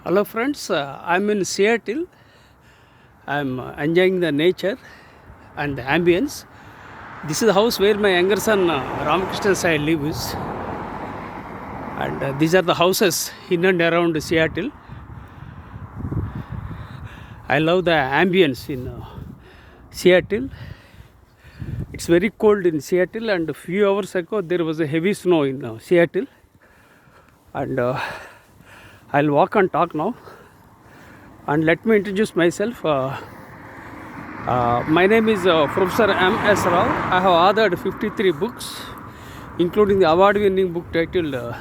Hello friends, I'm in Seattle. I'm enjoying the nature and the ambience. This is the house where my younger son Ramakrishna Sai lives, and these are the houses in and around Seattle. I love the ambience in Seattle. It's very cold in Seattle, and a few hours ago there was a heavy snow in Seattle. And I'll walk and talk now. And let me introduce myself. My name is Professor M.S. Rao. I have authored 53 books, including the award-winning book titled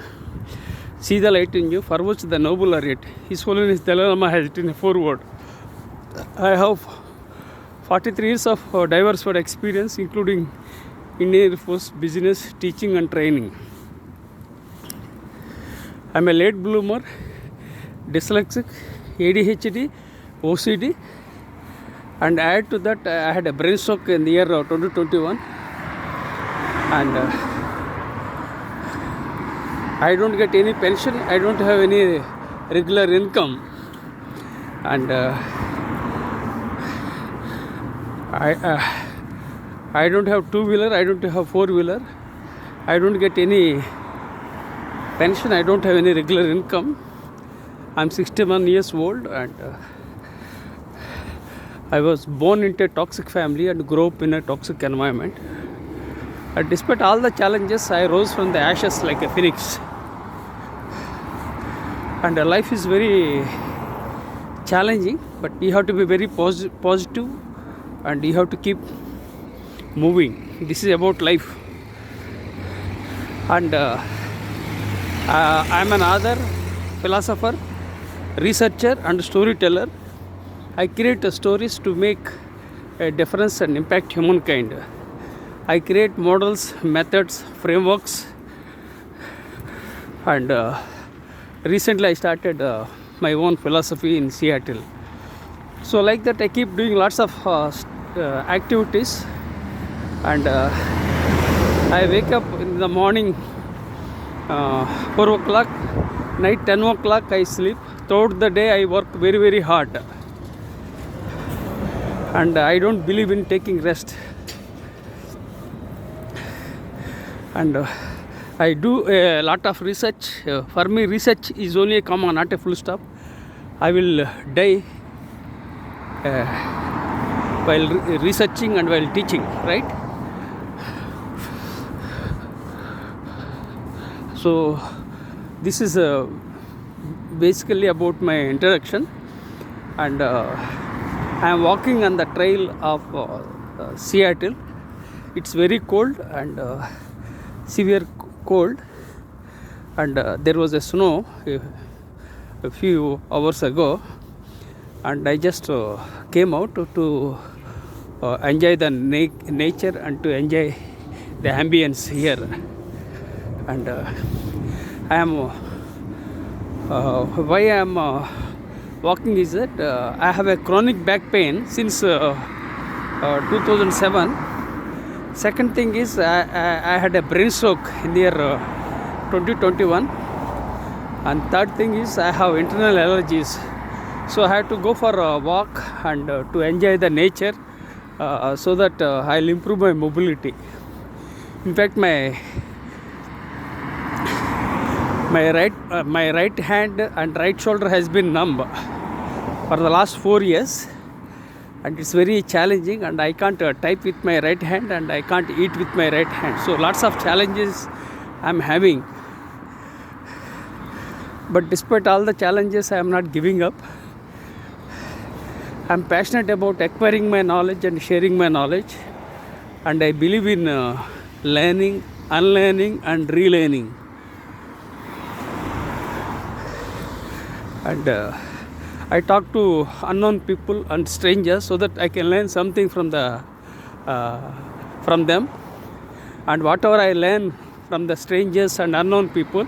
See the Light in You, for which the Nobel laureate, His Holiness Dalai Lama, has written a foreword. I have 43 years of diverse world experience, including Indian Air Force, business, teaching and training. I'm a late bloomer, dyslexic, ADHD, OCD, and add to that I had a brain stroke in the year 2021, and I don't get any pension, I don't have any regular income, and I don't have two-wheeler, I don't have four-wheeler, I don't get any pension, I don't have any regular income. I'm 61 years old, and I was born into a toxic family and grew up in a toxic environment. And despite all the challenges, I rose from the ashes like a phoenix. And life is very challenging, but you have to be very positive, and you have to keep moving. This is about life. And I'm an author, philosopher, researcher and storyteller. I create stories to make a difference and impact humankind. I create models, methods, frameworks, and recently I started my own philosophy in Seattle. So like that I keep doing lots of activities, and I wake up in the morning 4 o'clock, night 10 o'clock I sleep. Throughout the day I work very, very hard, and I don't believe in taking rest. And I do a lot of research. For me, research is only a comma, not a full stop. I will die while researching and while teaching, right? So this is basically about my introduction, and I am walking on the trail of Seattle. It's very cold and severe cold, and there was a snow a few hours ago, and I just came out to enjoy the nature and to enjoy the ambience here. And I am why I am walking is that I have a chronic back pain since 2007. Second thing is I had a brain stroke in the year 2021, and third thing is I have internal allergies. So I had to go for a walk and to enjoy the nature, so that I'll improve my mobility. In fact, my right hand and right shoulder has been numb for the last 4 years, and it's very challenging, and I can't type with my right hand, and I can't eat with my right hand. So lots of challenges I'm having, but despite all the challenges I am not giving up. I'm passionate about acquiring my knowledge and sharing my knowledge, and I believe in learning, unlearning and relearning. And I talk to unknown people and strangers so that I can learn something from them. And whatever I learn from the strangers and unknown people,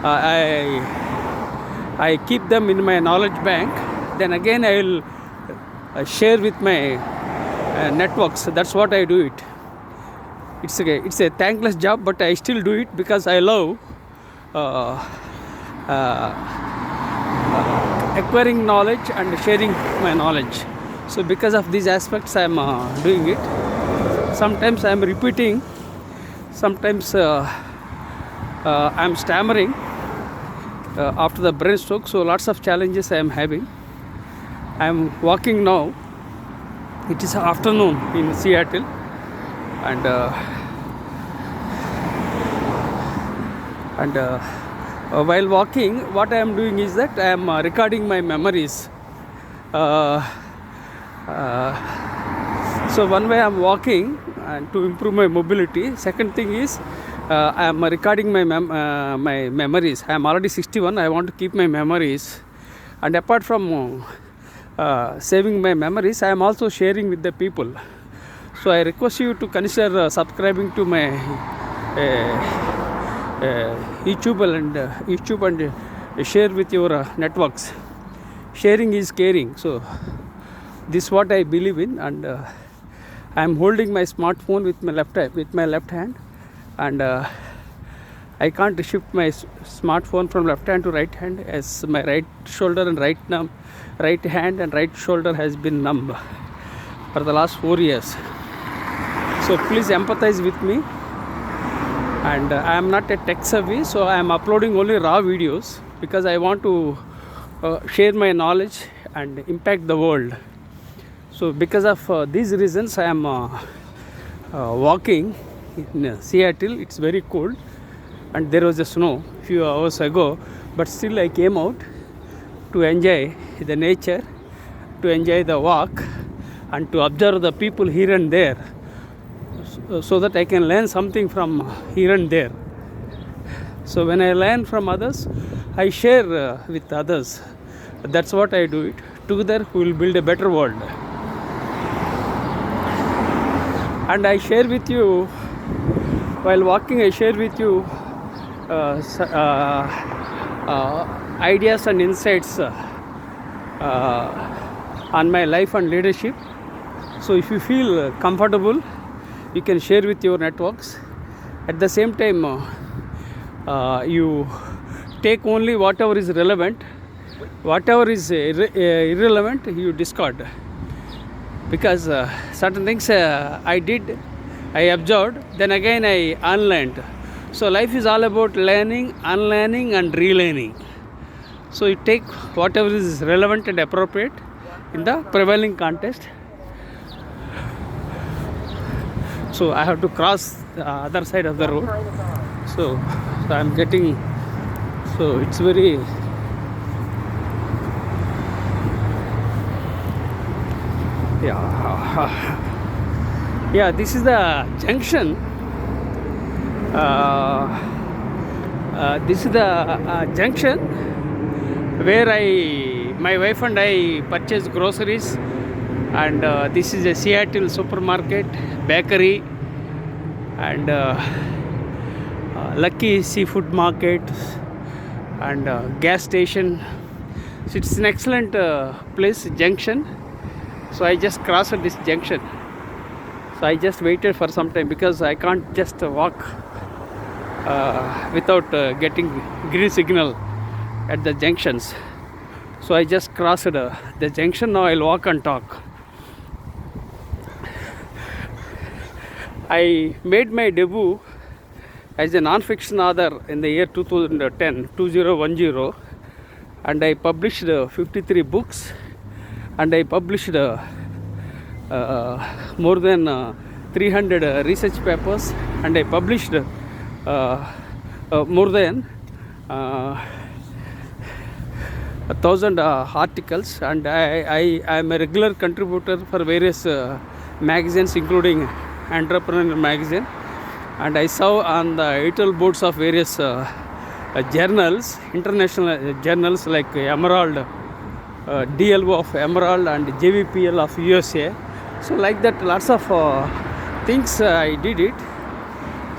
I keep them in my knowledge bank. Then again I will share with my networks. That's what I do it. It's a thankless job, but I still do it because I love acquiring knowledge and sharing my knowledge. So because of these aspects I am doing it. Sometimes I am repeating, sometimes I am stammering after the brain stroke, so lots of challenges I am having. I am walking now. It is afternoon in Seattle, and while walking, what I am doing is that I am recording my memories. So one way I am walking and to improve my mobility. Second thing is I am recording my memories. I am already 61. I want to keep my memories, and apart from saving my memories, I am also sharing with the people. So I request you to consider subscribing to my YouTube and share with your networks. Sharing is caring. So this is what I believe in, and I am holding my smartphone with my left hand, and I can't shift my smartphone from left hand to right hand, as my right shoulder and right hand and right shoulder has been numb for the last 4 years. So please empathize with me. And I am not a tech savvy, so I am uploading only raw videos because I want to share my knowledge and impact the world. So because of these reasons, I am walking in Seattle. It's very cold, and there was a snow a few hours ago, but still I came out to enjoy the nature, to enjoy the walk, and to observe the people here and there, so that I can learn something from here and there. So when I learn from others, I share with others. That's what I do it. Together we will build a better world. And I share with you, while walking, I share with you ideas and insights on my life and leadership. So if you feel comfortable, you can share with your networks. At the same time, you take only whatever is relevant. Whatever is irrelevant, you discard. Because certain things I did, I observed, then again I unlearned. So life is all about learning, unlearning and relearning. So you take whatever is relevant and appropriate in the prevailing context. So I have to cross the other side of the road. So I am getting, so it's very, yeah, this is the junction. This is the junction where my wife and I purchase groceries, and this is a Seattle supermarket, bakery, and Lucky Seafood Market, and gas station. So it's an excellent place, junction. So I just crossed this junction. So I just waited for some time because I can't just walk without getting green signal at the junctions. So I just crossed the junction. Now I'll walk and talk. I made my debut as a non-fiction author in the year 2010, and I published 53 books, and I published more than 300 research papers, and I published more than 1,000 articles, and I am a regular contributor for various magazines, including Entrepreneur magazine, and I serve on the editorial boards of various journals, international journals like Emerald, DLO of Emerald, and JVPL of USA. So like that, lots of things I did it.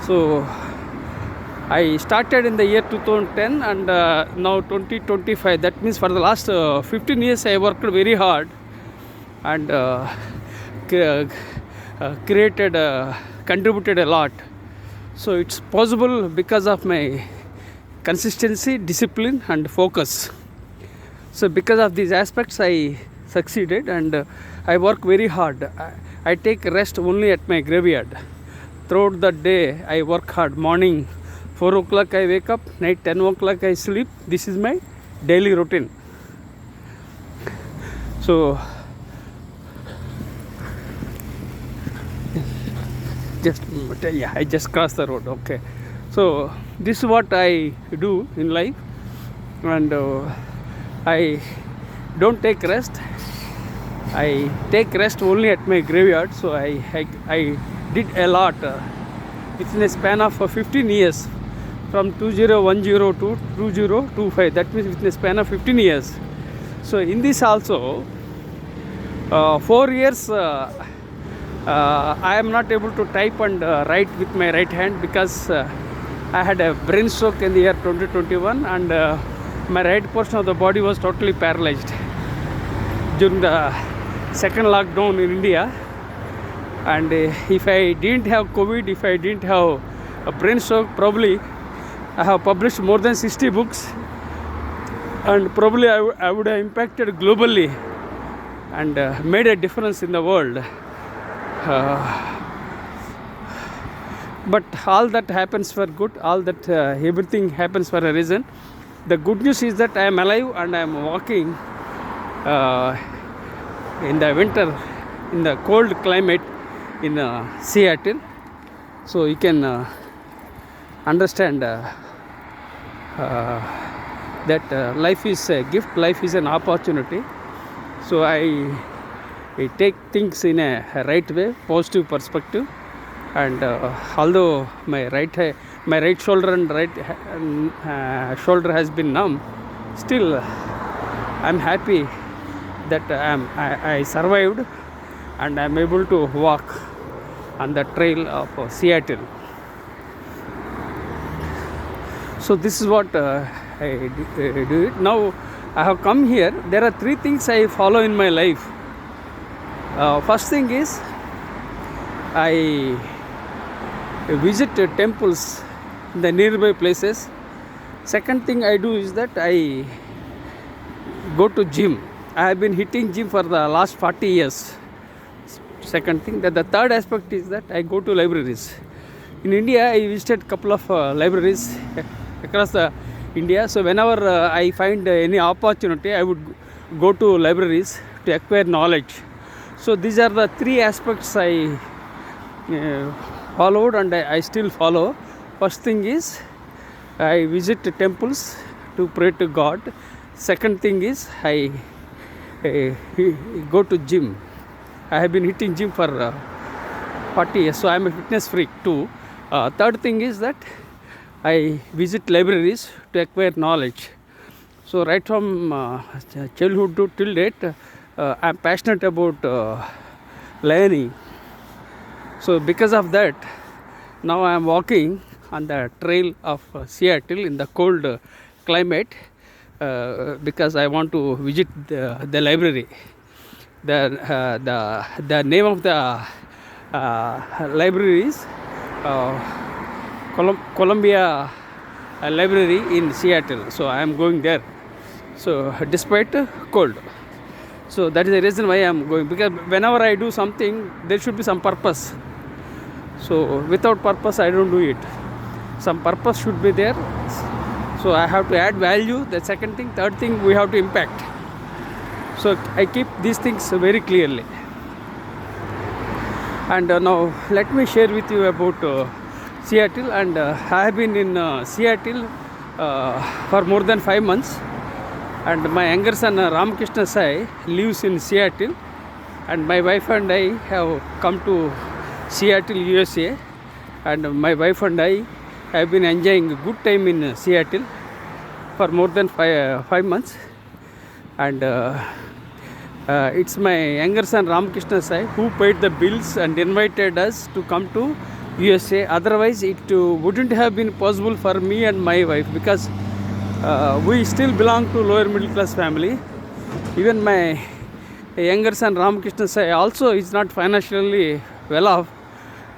So I started in the year 2010, and now 2025. That means for the last 15 years I worked very hard and contributed a lot. So it's possible because of my consistency, discipline and focus. So because of these aspects I succeeded, and I work very hard. I take rest only at my graveyard. Throughout the day I work hard. Morning 4 o'clock I wake up, night 10 o'clock I sleep. This is my daily routine. So I just crossed the road. Okay, so this is what I do in life, and I don't take rest. I take rest only at my graveyard. So I did a lot within a span of 15 years, from 2010 to 2025. That means within a span of 15 years. So in this also 4 years I am not able to type and write with my right hand, because I had a brain stroke in the year 2021, and my right portion of the body was totally paralyzed during the second lockdown in India. And if I didn't have COVID, if I didn't have a brain stroke, probably I have published more than 60 books, and probably I would have impacted globally and made a difference in the world. But all that happens for good. All that everything happens for a reason. The good news is that I am alive and I am walking in the winter, in the cold climate in Seattle. So you can understand that life is a gift, life is an opportunity. So I take things in a right way, positive perspective. And although my right shoulder and right shoulder has been numb, still I'm happy that I survived, and I'm able to walk on the trail of Seattle. So this is what I do it. Now I have come here. There are 3 things I follow in my life. First thing is I visit temples in the nearby places. Second thing I do is that I go to gym. I have been hitting gym for the last 40 years. Second thing. The third aspect is that I go to libraries. In India, I visited a couple of libraries across the India. So whenever I find any opportunity, I would go to libraries to acquire knowledge. So these are the 3 aspects I followed, and I still follow. First thing is I visit temples to pray to God. Second thing is I go to gym. I have been hitting gym for 40 years, so I am a fitness freak too. Third thing is that I visit libraries to acquire knowledge. So right from childhood to till date, I am passionate about learning. So because of that, now I am walking on the trail of Seattle in the cold climate, because I want to visit the library. The name of the library is Columbia Library in Seattle. So I am going there. So despite cold. So that is the reason why I am going, because whenever I do something, there should be some purpose. So without purpose, I don't do it. Some purpose should be there. So I have to add value. The second thing. Third thing, we have to impact. So I keep these things very clearly. And now let me share with you about Seattle. And I have been in Seattle for more than 5 months. And my younger son Ramakrishna Sai lives in Seattle, and my wife and I have come to Seattle, USA, and my wife and I have been enjoying a good time in Seattle for more than 5 months. And it's my younger son Ramakrishna Sai who paid the bills and invited us to come to USA. Otherwise it wouldn't have been possible for me and my wife, because we still belong to lower middle class family. Even my younger son Ramakrishna Sai also is not financially well off,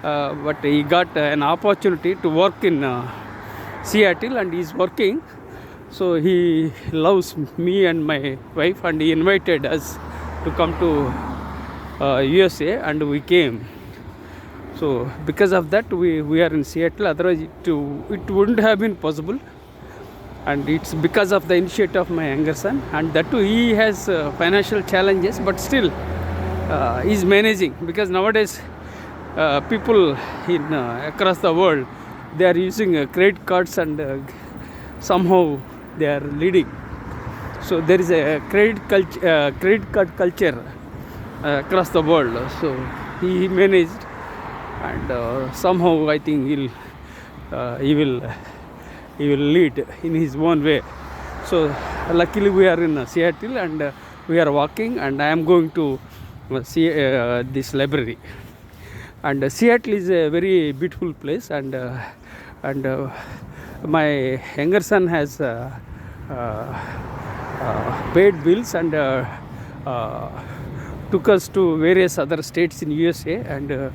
but he got an opportunity to work in Seattle, and he is working. So he loves me and my wife, and he invited us to come to USA, and we came. So because of that, we are in Seattle. Otherwise, it wouldn't have been possible. And it's because of the initiative of my younger son, and that too he has financial challenges, but still he's managing, because nowadays people in across the world, they are using credit cards, and somehow they are leading. So there is a credit card culture across the world. So he managed, and somehow I think he will lead in his own way. So luckily we are in Seattle, and we are walking, and I am going to see this library. And Seattle is a very beautiful place, and my younger son has paid bills, and took us to various other states in USA, and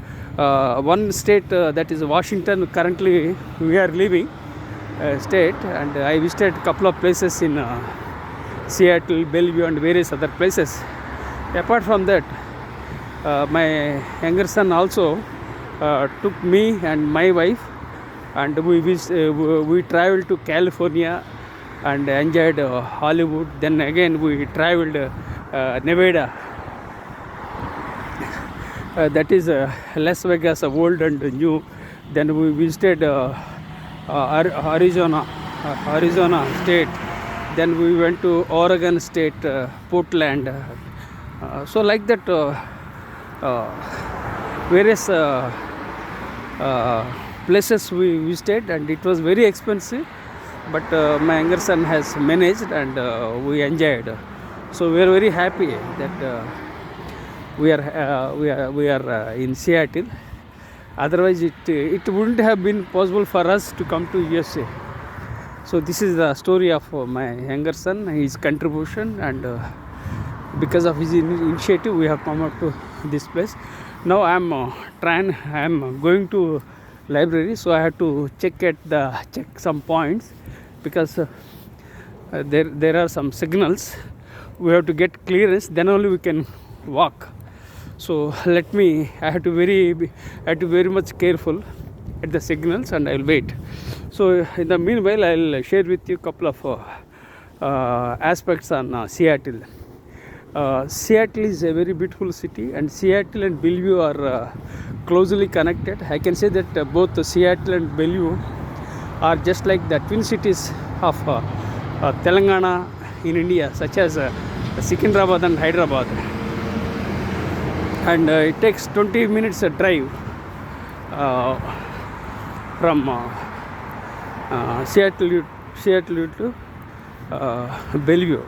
one state, that is Washington, currently we are living state, and I visited a couple of places in Seattle, Bellevue, and various other places. Apart from that, my younger son also took me and my wife, and we traveled to California and enjoyed Hollywood. Then again we traveled Nevada, that is Las Vegas, old and new. Then we visited Arizona state. Then we went to Oregon state, Portland. So like that, various places we visited, and it was very expensive, but my younger son has managed, and we enjoyed. So we are very happy that we are in Seattle. Otherwise it wouldn't have been possible for us to come to USA. So this is the story of my younger son, his contribution, and because of his initiative we have come up to this place. Now I am going to library, so I have to check some points, because there are some signals. We have to get clearance, then only we can walk. So I have to very much careful at the signals, and I will wait. So in the meanwhile, I will share with you a couple of aspects on Seattle. Seattle is a very beautiful city, and Seattle and Bellevue are closely connected. I can say that both Seattle and Bellevue are just like the twin cities of Telangana in India, such as Secunderabad and Hyderabad. And it takes 20 minutes a drive from Seattle to Bellevue.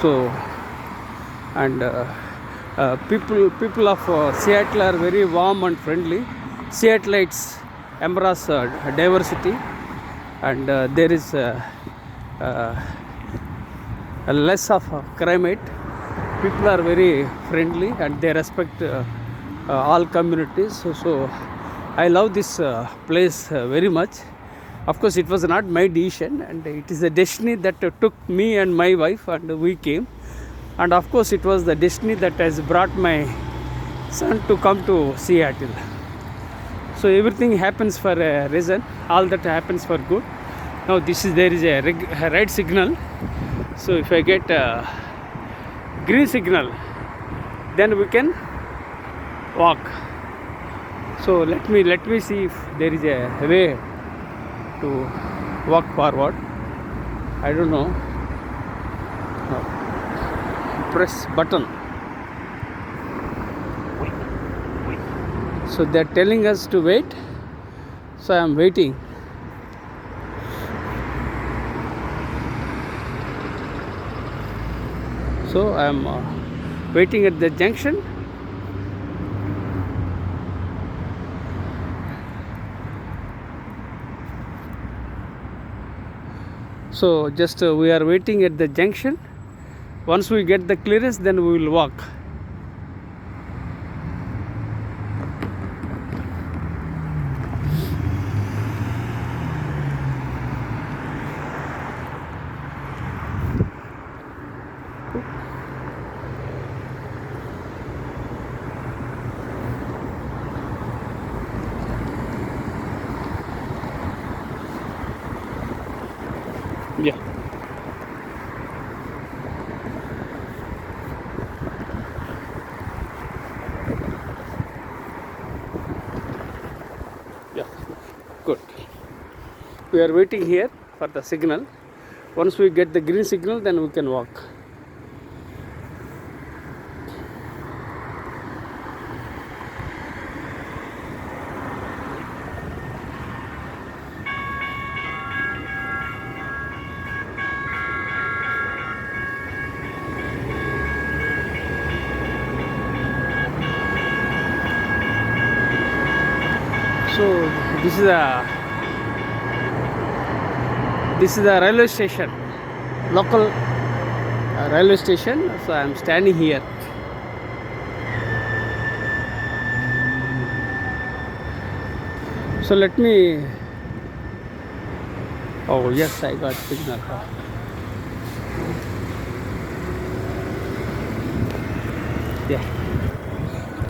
So, and people of Seattle are very warm and friendly. Seattleites embrace diversity, and there is less of crime rate. People are very friendly, and they respect all communities. So I love this place very much. Of course, it was not my decision, and it is a destiny that took me and my wife, and we came. And of course, it was the destiny that has brought my son to come to Seattle. So everything happens for a reason. All that happens for good. Now there is a red signal. So if I get a green signal, then we can walk. So let me see if there is a way to walk forward. I don't know. Press button. So they're telling us to wait. So I am waiting. So I am waiting at the junction. So just we are waiting at the junction. Once we get the clearance, then we will walk. we are waiting here for the signal. Once we get the green signal, then we can walk. So this is a railway station, local railway station. So I am standing here. So let me. Oh yes, I got signal.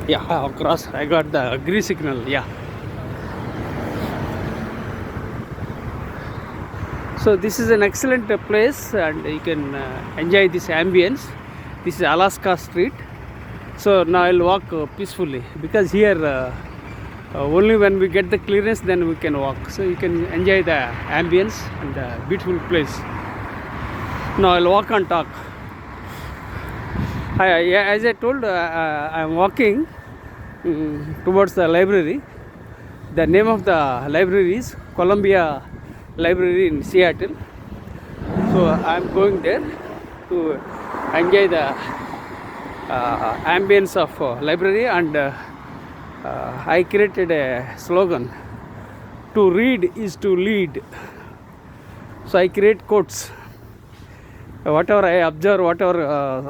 Yeah, across. I got the green signal. Yeah. So this is an excellent place, and you can enjoy this ambience. This is Alaska Street. So now I'll walk peacefully, because here only when we get the clearance, then we can walk. So you can enjoy the ambience and the beautiful place. Now I'll walk and talk. As I told, I'm walking towards the library. The name of the library is Columbia Library in Seattle. So I'm going there to enjoy the ambience of library, and I created a slogan: to read is to lead. So I create quotes. Whatever I observe, whatever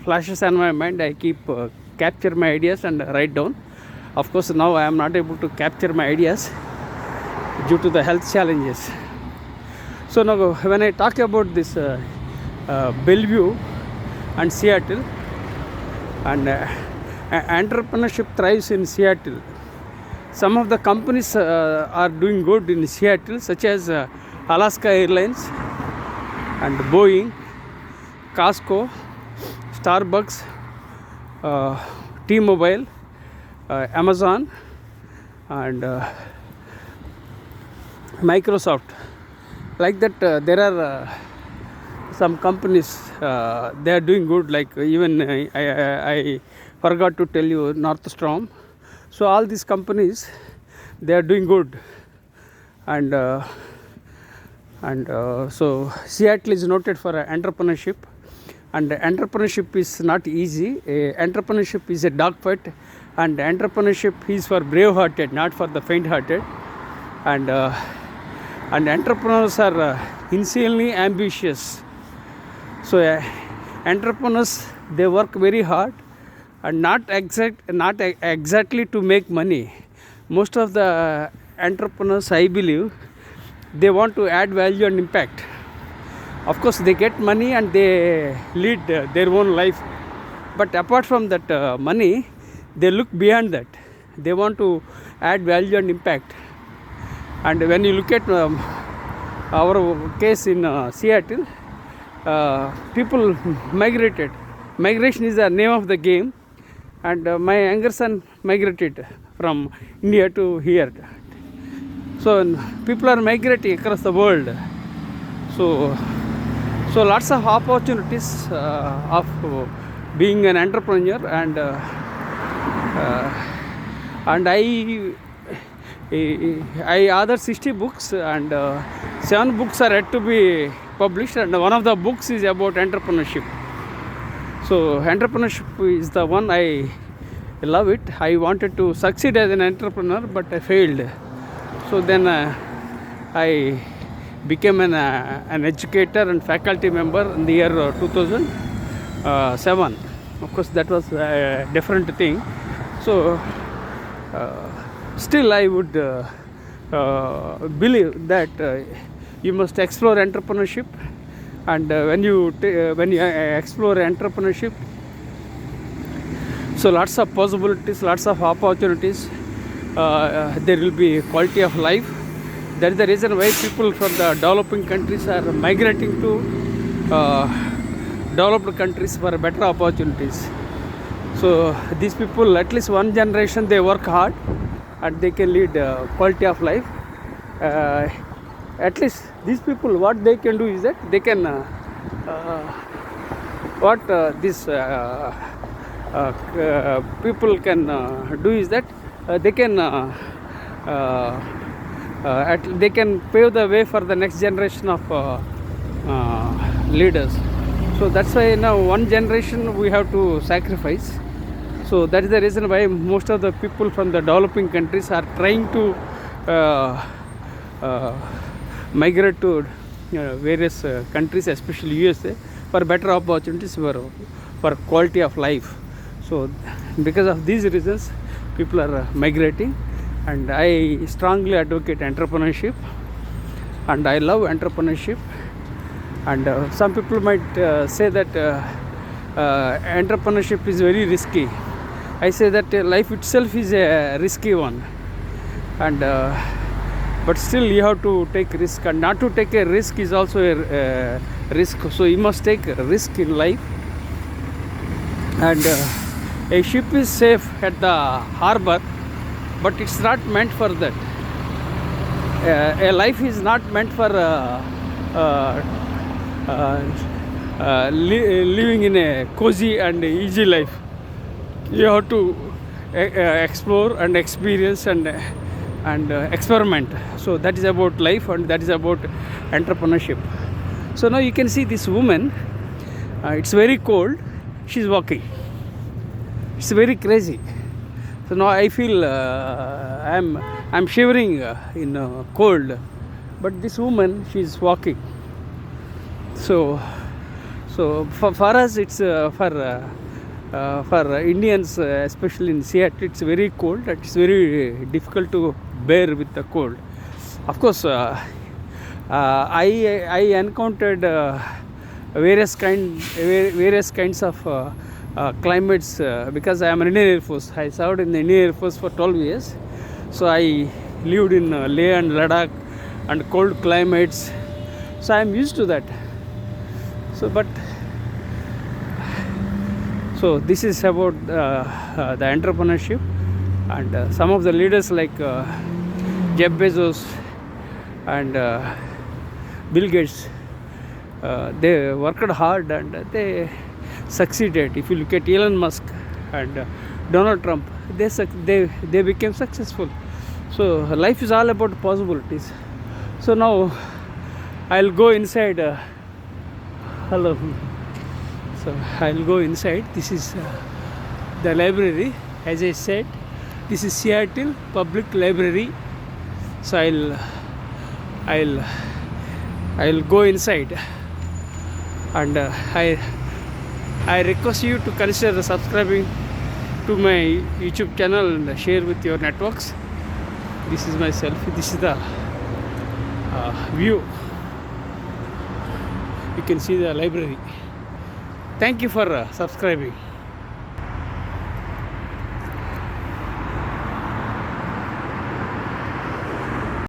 flashes on my mind, I keep capture my ideas and write down. Of course, now I am not able to capture my ideas due to the health challenges. So now when I talk about this Bellevue and Seattle, and entrepreneurship thrives in Seattle. Some of the companies are doing good in Seattle, such as Alaska Airlines and Boeing, Costco, Starbucks, T-Mobile, Amazon, and Microsoft. Like that, there are some companies, they are doing good. Like even I forgot to tell you, Northstrom. So all these companies, they are doing good, and so Seattle is noted for entrepreneurship, and entrepreneurship is not easy. Entrepreneurship is a dogfight, and entrepreneurship is for brave-hearted, not for the faint-hearted. And entrepreneurs are insanely ambitious. So entrepreneurs, they work very hard, and not exactly to make money. Most of the entrepreneurs, I believe, they want to add value and impact. Of course, they get money and they lead their own life. But apart from that money, they look beyond that. They want to add value and impact. And when you look at our case in Seattle, people migrated. Migration is the name of the game. And my younger son migrated from India to here. So people are migrating across the world. So lots of opportunities of being an entrepreneur, and I authored 60 books, and 7 books are yet to be published, and one of the books is about entrepreneurship. So entrepreneurship is the one I love it. I wanted to succeed as an entrepreneur, but I failed. So then I became an educator and faculty member in the year 2007. Of course, that was a different thing. So still I would believe that you must explore entrepreneurship, and when you explore entrepreneurship, so lots of possibilities, lots of opportunities. There will be quality of life. That is the reason why people from the developing countries are migrating to developed countries for better opportunities. So these people, at least one generation, they work hard and they can lead quality of life. uh, at least these people, what they can do is that they can what these people can do is that they can they can pave the way for the next generation of leaders. So that's why now one generation we have to sacrifice. So that is the reason why most of the people from the developing countries are trying to migrate to various countries, especially USA, for better opportunities, for quality of life. So because of these reasons, people are migrating, and I strongly advocate entrepreneurship, and I love entrepreneurship. And some people might say that entrepreneurship is very risky. I say that life itself is a risky one, and but still you have to take risk, and not to take a risk is also a risk. So you must take a risk in life. And a ship is safe at the harbor, but it's not meant for that. A life is not meant for living in a cozy and easy life. You have to explore and experience and experiment. So that is about life, and that is about entrepreneurship. So now you can see this woman, it's very cold, she's walking. It's very crazy. So now I feel I'm shivering in cold, but this woman, she's walking. So for us, it's for Indians, especially in Seattle, it's very cold. It's very difficult to bear with the cold. Of course, I encountered various kinds of climates because I am in Indian Air Force. I served in the Indian Air Force for 12 years. So I lived in Leh and Ladakh and cold climates. So I am used to that. So this is about the entrepreneurship, and some of the leaders like Jeff Bezos and Bill Gates, they worked hard and they succeeded. If you look at Elon Musk and Donald Trump, they became successful. So life is all about possibilities. So now I'll go inside. Hello. So I'll go inside. This is the library. As I said, this is Seattle Public Library. So I'll go inside, and I request you to consider subscribing to my YouTube channel and share with your networks. This is my selfie. This is the view. You can see the library. Thank you for subscribing.